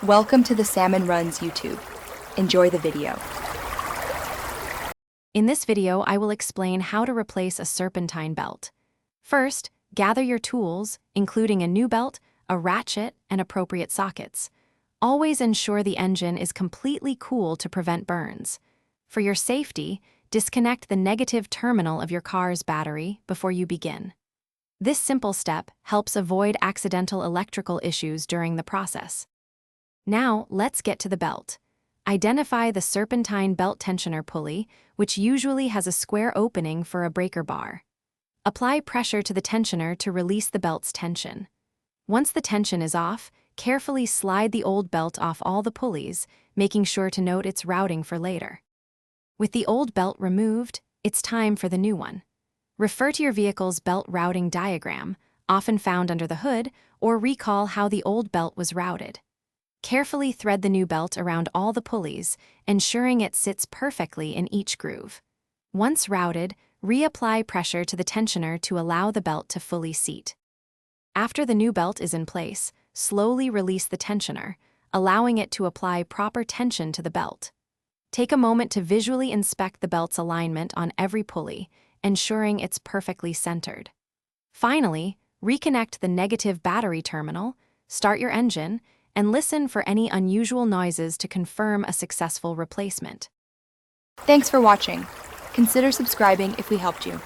Welcome to the Salmon Runs YouTube. Enjoy the video. In this video, I will explain how to replace a serpentine belt. First, gather your tools, including a new belt, a ratchet, and appropriate sockets. Always ensure the engine is completely cool to prevent burns. For your safety, disconnect the negative terminal of your car's battery before you begin. This simple step helps avoid accidental electrical issues during the process. Now, let's get to the belt. Identify the serpentine belt tensioner pulley, which usually has a square opening for a breaker bar. Apply pressure to the tensioner to release the belt's tension. Once the tension is off, carefully slide the old belt off all the pulleys, making sure to note its routing for later. With the old belt removed, it's time for the new one. Refer to your vehicle's belt routing diagram, often found under the hood, or recall how the old belt was routed. Carefully thread the new belt around all the pulleys, ensuring it sits perfectly in each groove. Once routed, reapply pressure to the tensioner to allow the belt to fully seat. After the new belt is in place, slowly release the tensioner, allowing it to apply proper tension to the belt. Take a moment to visually inspect the belt's alignment on every pulley, ensuring it's perfectly centered. Finally, reconnect the negative battery terminal, start your engine, and listen for any unusual noises to confirm a successful replacement. Thanks for watching. Consider subscribing if we helped you.